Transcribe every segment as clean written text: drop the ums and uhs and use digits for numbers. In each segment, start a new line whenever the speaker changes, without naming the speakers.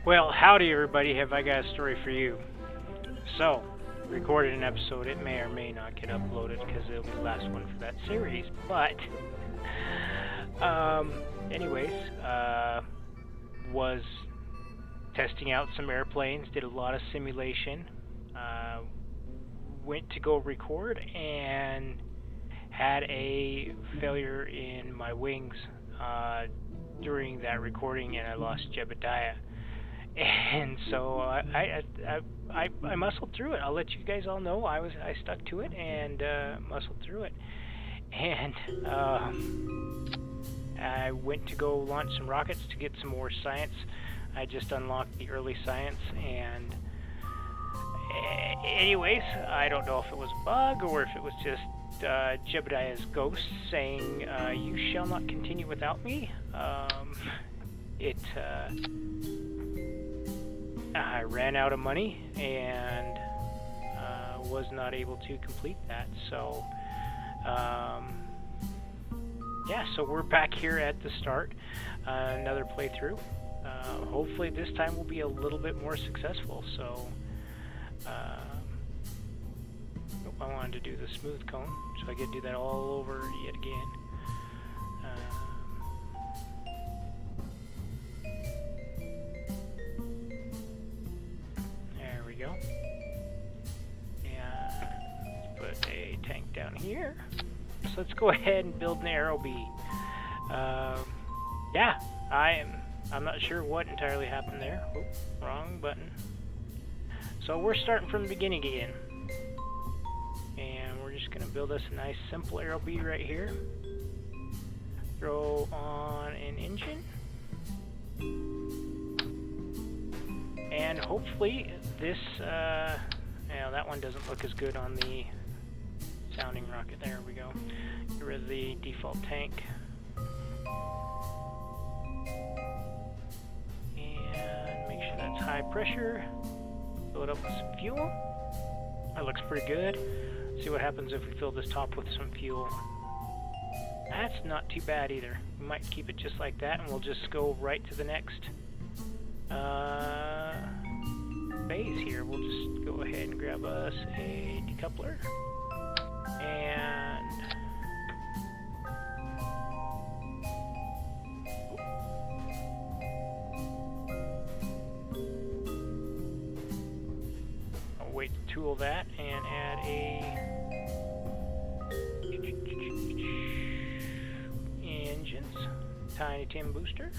Well, howdy everybody, have I got a story for you. So, recorded an episode, it may or may not get uploaded because it'll be the last one for that series, but, anyways, was testing out some airplanes, did a lot of simulation, went to go record and had a failure in my wings during that recording, and I lost Jebediah. And so I muscled through it. I'll let you guys all know I stuck to it and muscled through it. And I went to go launch some rockets to get some more science. I just unlocked the early science, and anyways, I don't know if it was a bug or if it was just Jebediah's ghost saying, "You shall not continue without me." I ran out of money and was not able to complete that. So, yeah, so we're back here at the start, another playthrough. Hopefully this time will be a little bit more successful. So, I wanted to do the smooth cone, so I get to do that all over yet again. There we go. And let's put a tank down here. So let's go ahead and build an aero bee. Yeah, I'm not sure what entirely happened there. Oop, wrong button. So we're starting from the beginning again. And we're just going to build us a nice simple aero bee right here. Throw on an engine. And hopefully this, that one doesn't look as good on the sounding rocket. There we go. Get rid of the default tank. And make sure that's high pressure. Fill it up with some fuel. That looks pretty good. See what happens if we fill this top with some fuel. That's not too bad either. We might keep it just like that, and we'll just go right to the next phase here. We'll just go ahead and grab us a decoupler. And I'll wait to tool that and add a engines, Tiny Tim booster.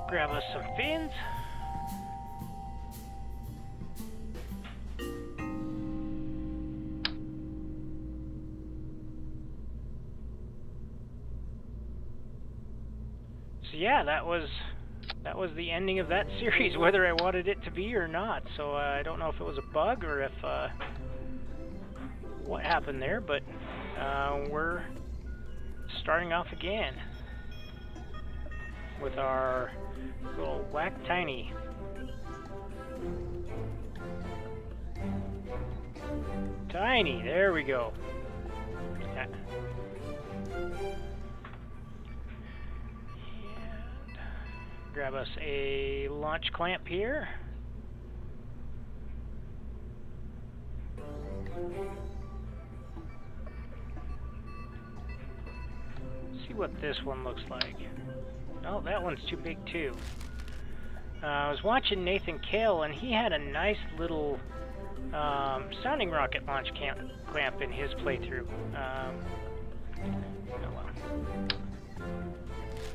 Grab us some fins. So yeah, that was the ending of that series, whether I wanted it to be or not. So I don't know if it was a bug or if what happened there, but we're starting off again with our little whack tiny. Tiny, there we go. And grab us a launch clamp here. See what this one looks like. Oh, that one's too big too. I was watching Nathan Kale, and he had a nice little sounding rocket launch clamp in his playthrough. Oh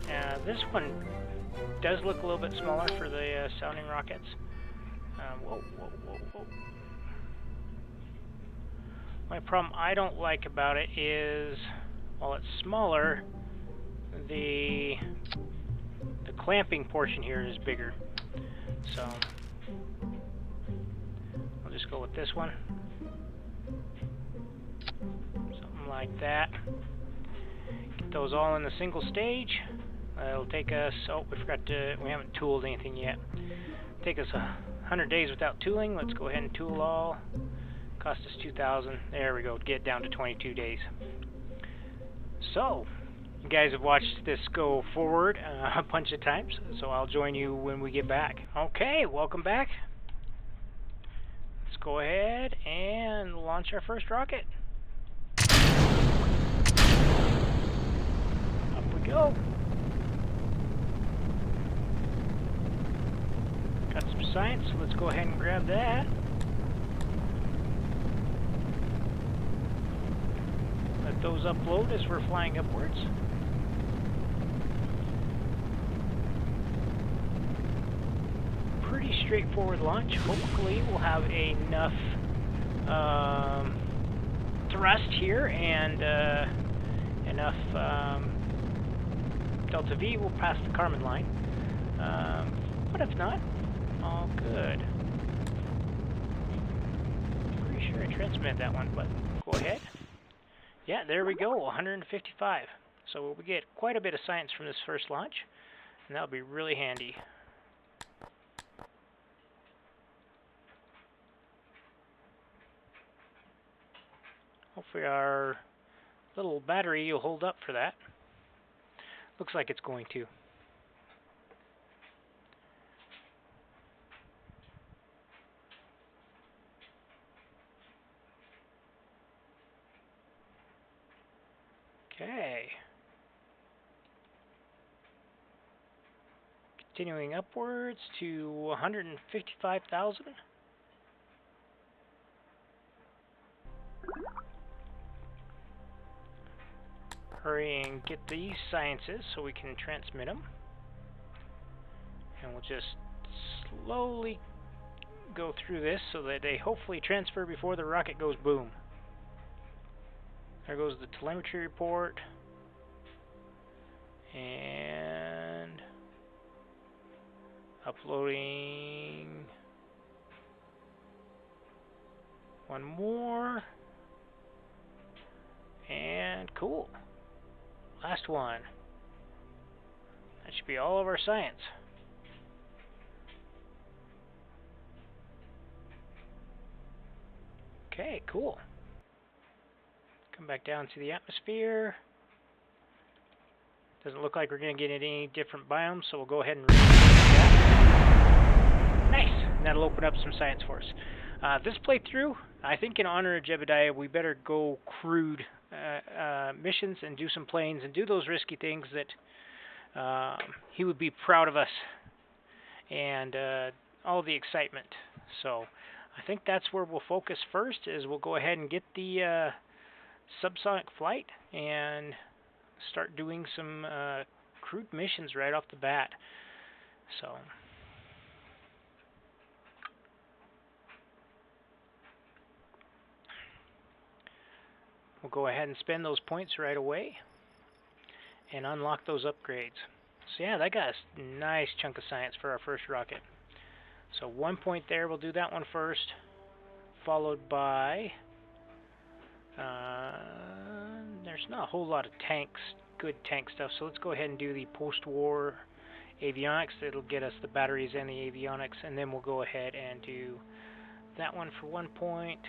well. This one does look a little bit smaller for the sounding rockets. Whoa. My problem I don't like about it is, while it's smaller, the clamping portion here is bigger. So I'll just go with this one. Something like that. Get those all in a single stage. It'll take us, we haven't tooled anything yet. Take us 100 days without tooling. Let's go ahead and tool all. Cost us 2,000. There we go. Get down to 22 days. So, You guys have watched this go forward a bunch of times, so I'll join you when we get back. Okay, welcome back. Let's go ahead and launch our first rocket. Up we go. Got some science, so let's go ahead and grab that. Let those upload as we're flying upwards. Pretty straightforward launch. Hopefully we'll have enough thrust here and enough delta V will pass the Kármán line. But if not, all good. Pretty sure I transmitted that one, but go ahead. Yeah, there we go, 155. So we get quite a bit of science from this first launch, and that'll be really handy. Hopefully our little battery will hold up for that. Looks like it's going to. Okay. Continuing upwards to 155,000. Hurry and get these sciences so we can transmit them. And we'll just slowly go through this so that they hopefully transfer before the rocket goes boom. There goes the telemetry report. And uploading one more. And cool. Last one. That should be all of our science. Okay, cool. Come back down to the atmosphere. Doesn't look like we're going to get any different biomes, so we'll go ahead and repeat that. Nice! And that'll open up some science for us. This playthrough, I think in honor of Jebediah, we better go crude missions and do some planes and do those risky things that he would be proud of us and all the excitement. So I think that's where we'll focus first, is we'll go ahead and get the subsonic flight and start doing some crude missions right off the bat. So we'll go ahead and spend those points right away and unlock those upgrades. So yeah, that got us a nice chunk of science for our first rocket. So 1 point there, we'll do that one first, followed by there's not a whole lot of tanks, good tank stuff, so let's go ahead and do the post-war avionics. It'll get us the batteries and the avionics, and then we'll go ahead and do that one for 1 point,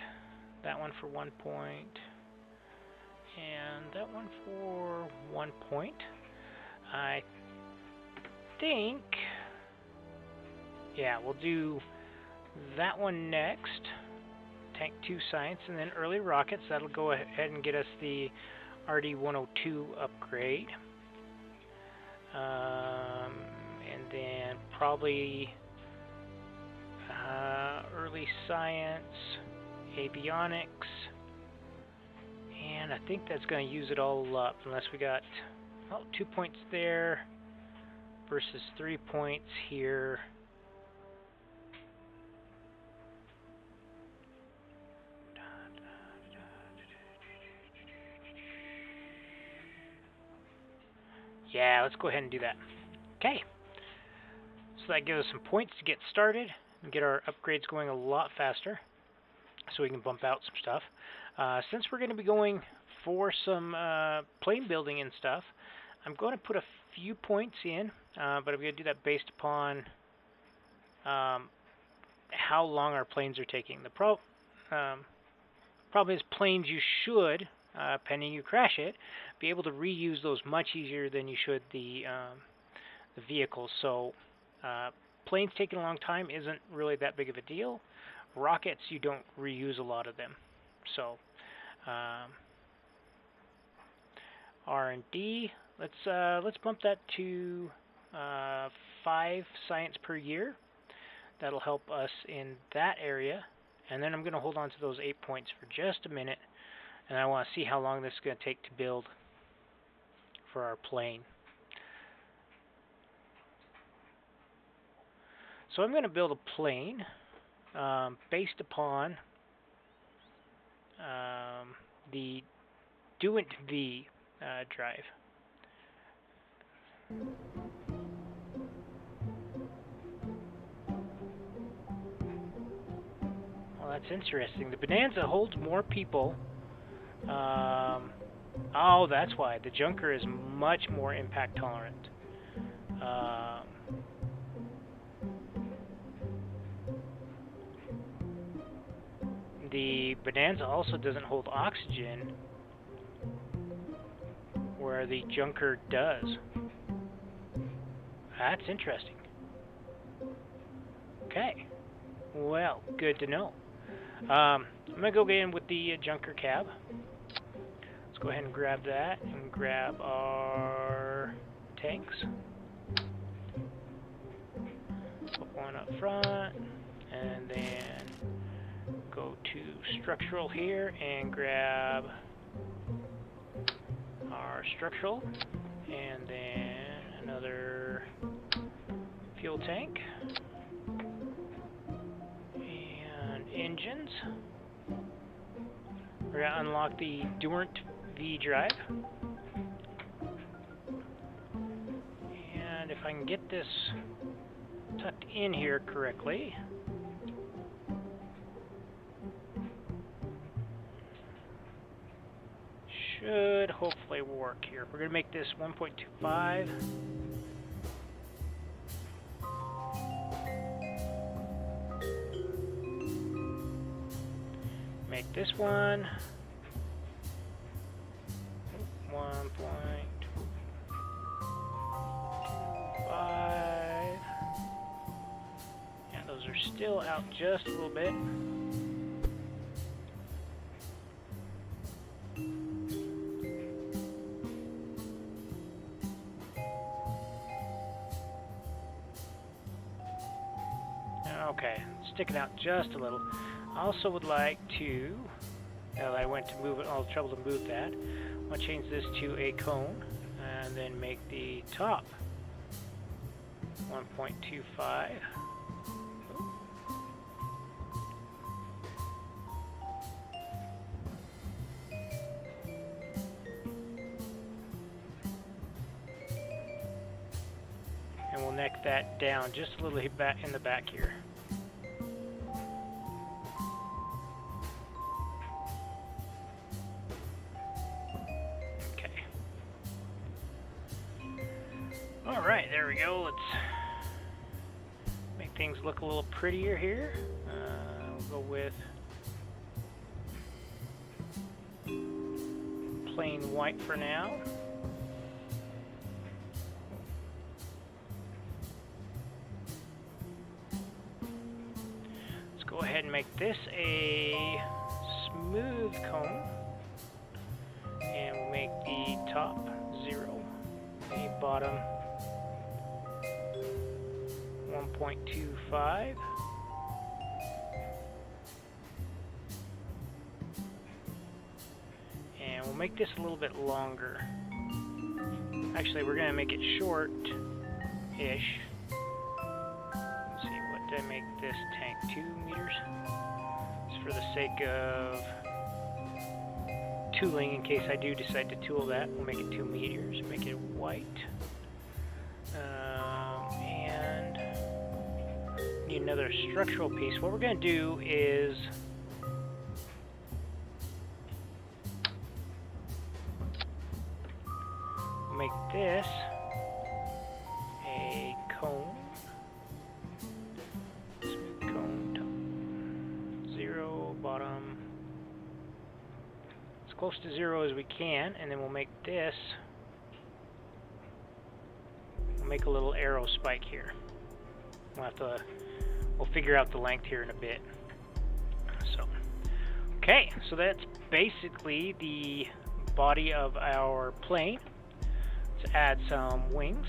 that one for 1 point, and that one for 1 point. I think, yeah, we'll do that one next. Tank 2 science, and then early rockets. That'll go ahead and get us the RD102 upgrade. And then probably early science, avionics, and I think that's going to use it all up, unless we got 2 points there versus 3 points here. Yeah, let's go ahead and do that. Okay. So that gives us some points to get started and get our upgrades going a lot faster, so we can bump out some stuff. Since we're going to be going for some plane building and stuff, I'm going to put a few points in, but I'm going to do that based upon how long our planes are taking. The problem is planes you should, pending you crash it, be able to reuse those much easier than you should the vehicles. So planes taking a long time isn't really that big of a deal. Rockets, you don't reuse a lot of them. So R&D, let's bump that to 5 science per year. That'll help us in that area. And then I'm going to hold on to those 8 points for just a minute, and I want to see how long this is going to take to build for our plane. So I'm going to build a plane based upon the Duent V drive. Well, that's interesting. The Bonanza holds more people. Oh, that's why. The Junker is much more impact tolerant. The Bonanza also doesn't hold oxygen, where the Junker does. That's interesting. Okay. Well, good to know. I'm going to go get in with the Junker cab. Let's go ahead and grab that and grab our tanks. Put one up front, and then go to structural here and grab our structural, and then another fuel tank and engines. We're going to unlock the Duent V drive, and if I can get this tucked in here correctly, should hopefully work here. We're going to make this 1.25. Make this one 1.25. Yeah, those are still out just a little bit. Okay, sticking out just a little. I also would like to, I went to move it, all the trouble to move that. I want to change this to a cone, and then make the top 1.25. And we'll neck that down just a little bit back in the back here. Alright, there we go. Let's make things look a little prettier here. We'll go with plain white for now. Let's go ahead and make this a smooth cone. And we'll make the top 0, the bottom 1.25. And we'll make this a little bit longer. Actually, we're going to make it short-ish. Let's see, what did I make this tank? 2 meters? Just for the sake of tooling, in case I do decide to tool that, we'll make it 2 meters. Make it white. And need another structural piece. What we're going to do is make this a cone. Smooth cone, top 0, bottom. Let's close to 0 as we can, and then we'll make this. We'll make a little arrow spike here. We'll figure out the length here in a bit. So, okay, so that's basically the body of our plane. Let's add some wings.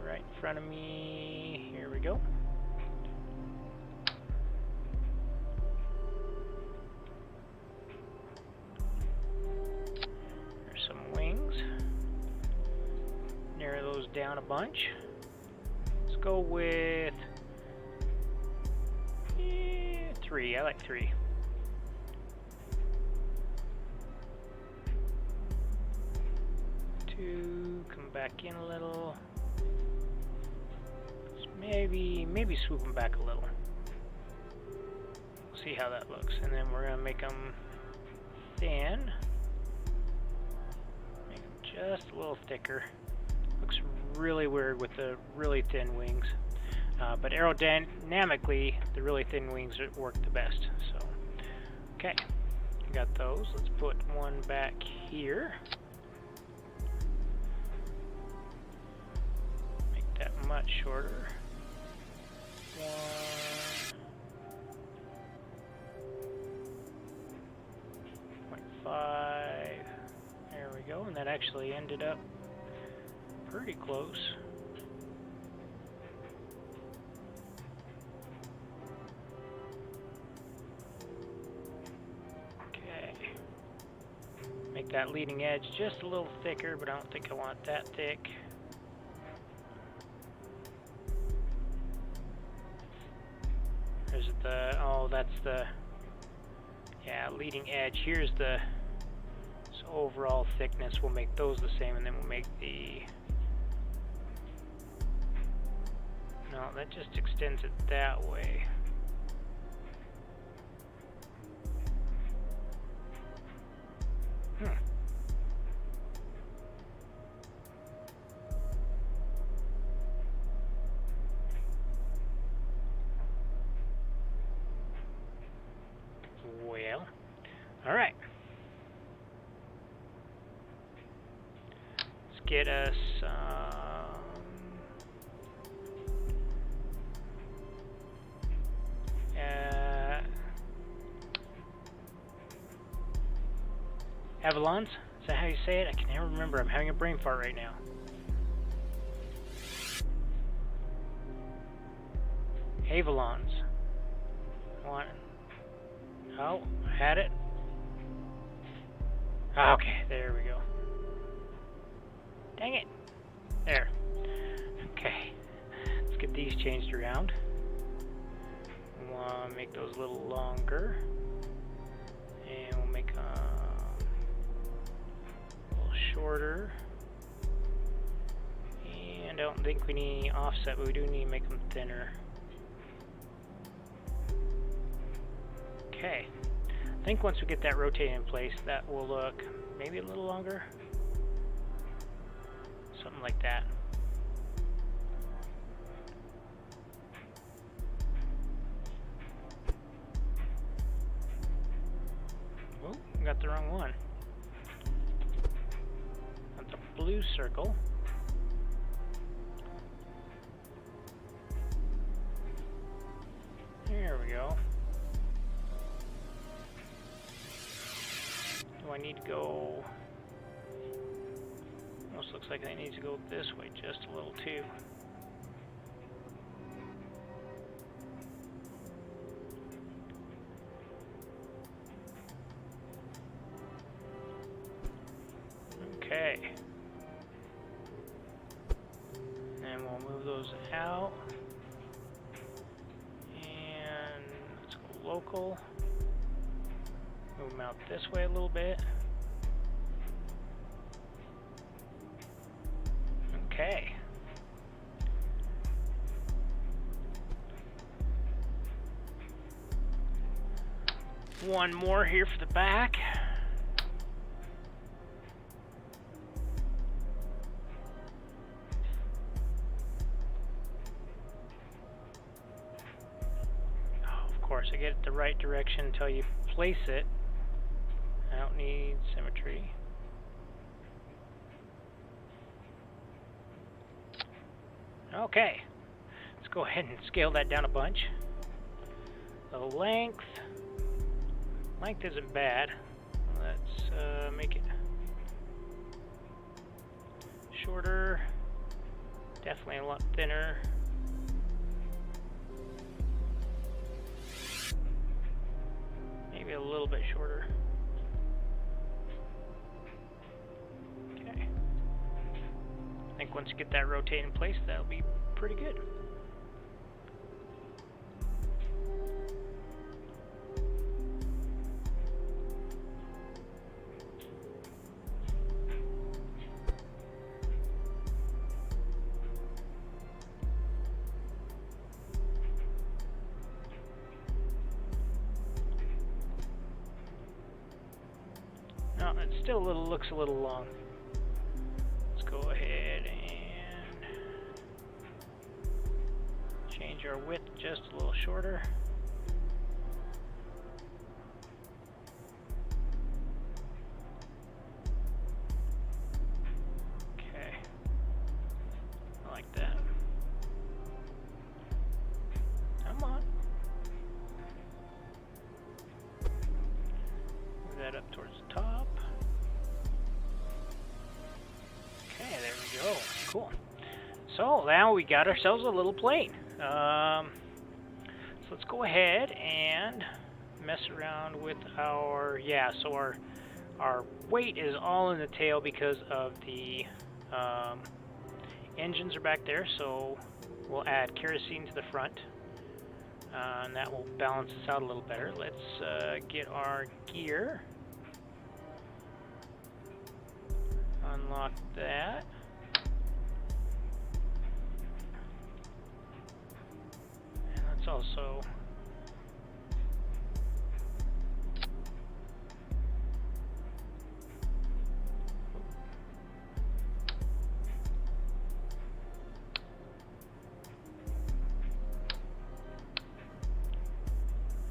Right in front of me. Here we go. There's some wings. Narrow those down a bunch. Let's go with 3. I like 3. Come back in a little. Maybe swoop them back a little. We'll see how that looks, and then we're gonna make them thin. Make them just a little thicker. Looks really weird with the really thin wings, but aerodynamically, the really thin wings work the best. So, okay, got those. Let's put one back here. That much shorter. 1.5. There we go, and that actually ended up pretty close. Okay. Make that leading edge just a little thicker, but I don't think I want that thick. Is it the, oh, that's the, yeah, leading edge. Here's the, so overall thickness, we'll make those the same, and then we'll make the, no, that just extends it that way. All right. Let's get us Avalons. Is that how you say it? I can never remember. I'm having a brain fart right now. Avalons. Oh, I had it. Okay, there we go. Dang it. There. Okay. Let's get these changed around. We'll make those a little longer. And we'll make a little shorter. And I don't think we need any offset, but we do need to make them thinner. Okay. I think once we get that rotating in place, that will look maybe a little longer. Something like that. Oh, got the wrong one. Got the blue circle. There we go. I need to go, almost looks like I need to go this way just a little too. Okay. And we'll move those out. And let's go local. Move them out this way a little bit. Okay. One more here for the back. direction until you place it. I don't need symmetry. Okay, let's go ahead and scale that down a bunch. The length isn't bad. Let's make it shorter, definitely a lot thinner. Maybe a little bit shorter. Okay. I think once you get that rotate in place, that'll be pretty good. No, it still looks a little long. Let's go ahead and change our width just a little shorter. Okay, I like that. Come on. Move that up towards the top. Okay, there we go. Cool. So now we got ourselves a little plane. So let's go ahead and mess around with our, so our weight is all in the tail because of the engines are back there, so we'll add kerosene to the front, and that will balance us out a little better. Let's get our gear. Unlock that. And let's also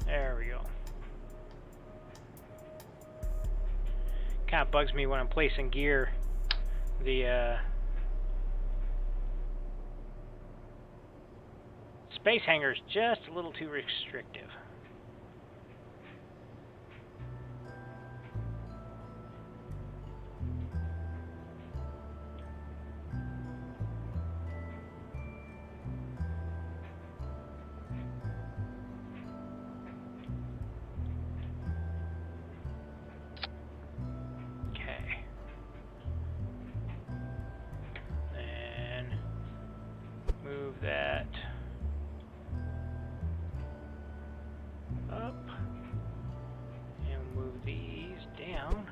there we go. Kind of bugs me when I'm placing gear. The space hangar is just a little too restrictive. Move that up and move these down.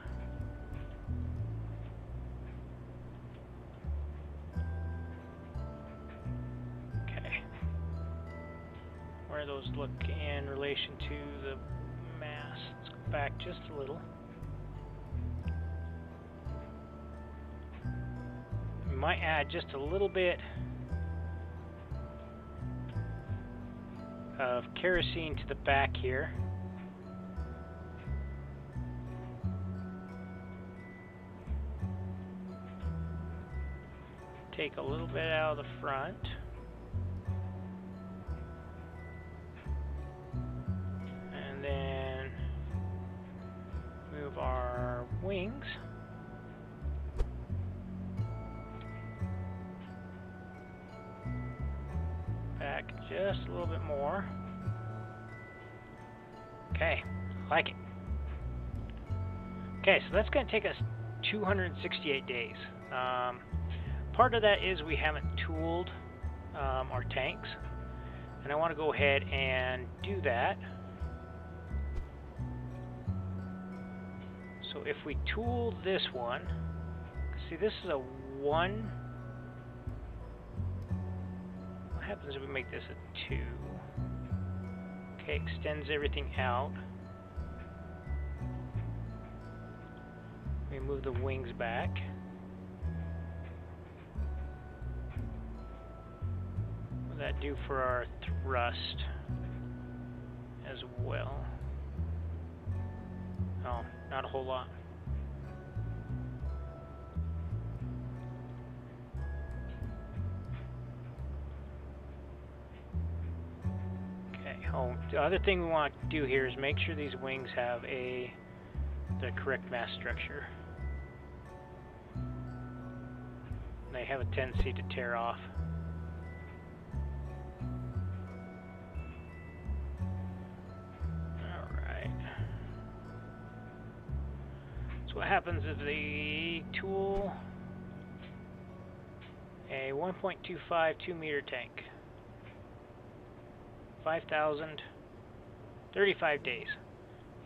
Okay. Where those look in relation to the mass? Let's go back just a little. We might add just a little bit of kerosene to the back here. Take a little bit out of the front. And then move our wings. Back just a little bit more. Okay, I like it. Okay, so that's going to take us 268 days. Part of that is we haven't tooled our tanks, and I want to go ahead and do that. So if we tool this one, see this is a 1. What happens if we make this a 2? Okay, extends everything out. We move the wings back. What does that do for our thrust as well? Not a whole lot. Okay, oh, the other thing we want to do here is make sure these wings have the correct mass structure. They have a tendency to tear off. Alright. So what happens if the tool a 1.25 2-meter tank, 5,000, 35 days.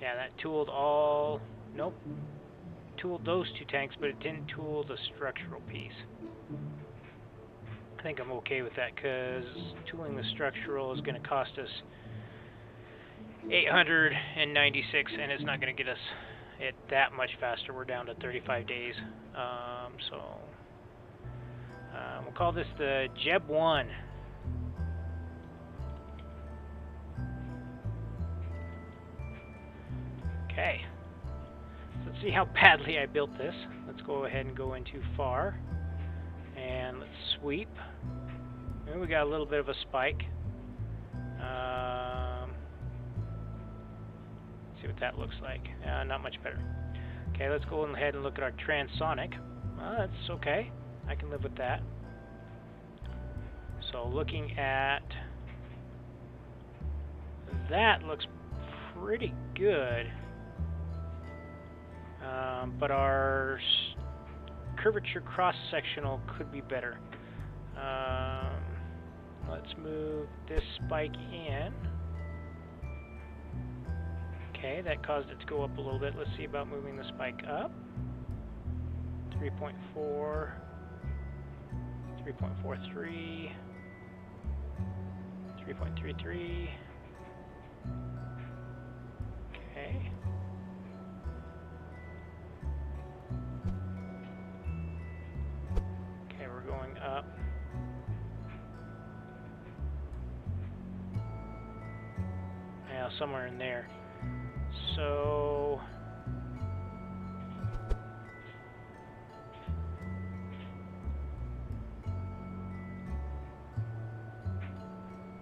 Yeah, that tooled all, nope, tooled those 2 tanks, but it didn't tool the structural piece. I think I'm okay with that, because tooling the structural is going to cost us 896, and it's not going to get us it that much faster. We're down to 35 days. We'll call this the Jeb 1. Okay. So let's see how badly I built this. Let's go ahead and go into far. And let's sweep. And we got a little bit of a spike. See what that looks like. Not much better. Okay, let's go ahead and look at our transonic. That's okay. I can live with that. So looking at that looks pretty good. But our curvature cross-sectional could be better. Let's move this spike in. Okay, that caused it to go up a little bit. Let's see about moving the spike up. 3.4, 3.43, 3.33. Okay. Okay, we're going up. Yeah, somewhere in there. So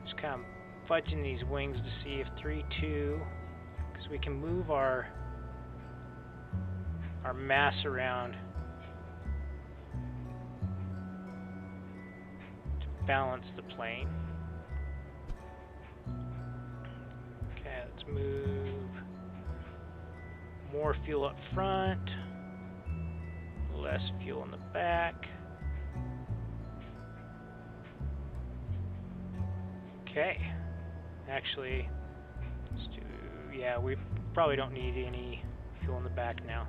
just kind of fudging these wings to see if 3.2, because we can move our mass around to balance the plane. Okay, let's move more fuel up front, less fuel in the back. Okay, actually, let's do, yeah, we probably don't need any fuel in the back now.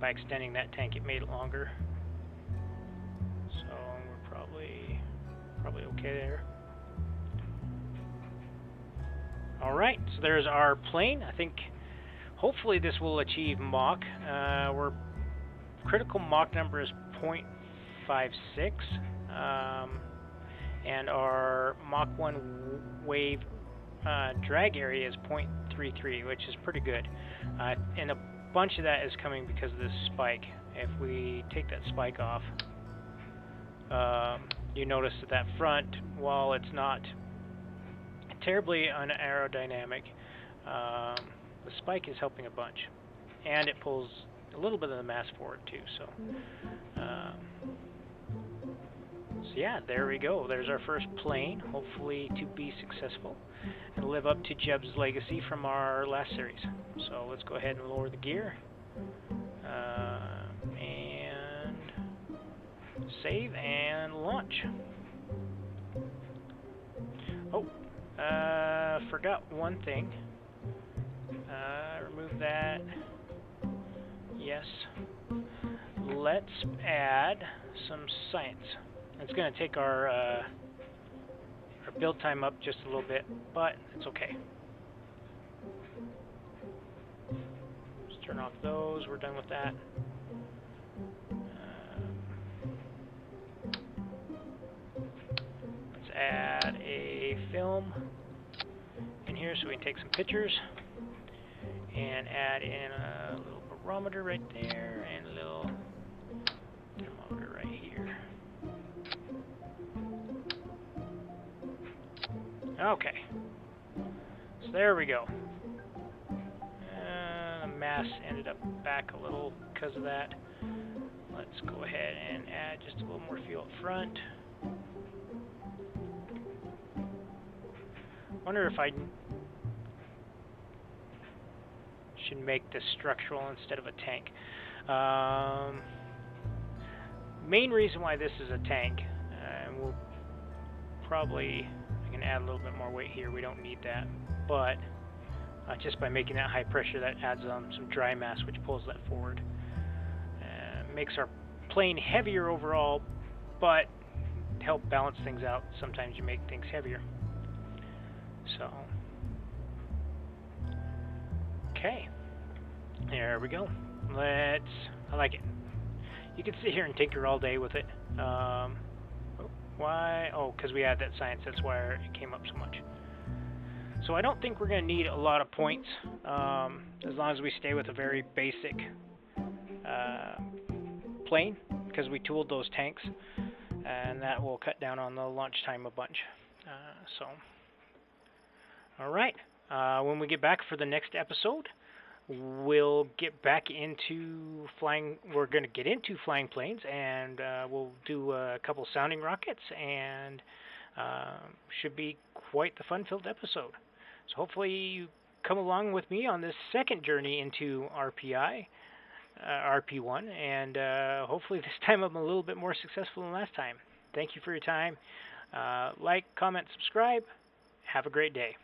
By extending that tank, it made it longer. So we're probably okay there. Alright, so there's our plane. I think hopefully this will achieve Mach. Our critical Mach number is 0.56. And our Mach 1 wave drag area is 0.33, which is pretty good. And a bunch of that is coming because of this spike. If we take that spike off, you notice that front, while it's not terribly unaerodynamic, the spike is helping a bunch. And it pulls a little bit of the mass forward too. So yeah, there we go. There's our first plane, hopefully to be successful and live up to Jeb's legacy from our last series. So let's go ahead and lower the gear and save and launch. Oh, forgot one thing. Remove that. Yes. Let's add some science. It's going to take our build time up just a little bit, but it's okay. Let's turn off those. We're done with that. Let's add a film in here so we can take some pictures and add in a thermometer right there, and a little thermometer right here. Okay. So there we go. The mass ended up back a little because of that. Let's go ahead and add just a little more fuel up front. Wonder if I should make this structural instead of a tank. Main reason why this is a tank, and we'll probably, I can add a little bit more weight here, we don't need that, but just by making that high pressure, that adds some dry mass which pulls that forward. Makes our plane heavier overall, but to help balance things out, sometimes you make things heavier. So, okay, there we go. I like it. You can sit here and tinker all day with it. Why? Oh, because we had that science, that's why it came up so much. So I don't think we're going to need a lot of points, as long as we stay with a very basic plane, because we tooled those tanks, and that will cut down on the launch time a bunch. Alright, when we get back for the next episode, we'll get back into flying. We're going to get into flying planes, and we'll do a couple sounding rockets, and should be quite the fun-filled episode. So hopefully you come along with me on this second journey into RP1, and hopefully this time I'm a little bit more successful than last time. Thank you for your time. Like, comment, subscribe. Have a great day.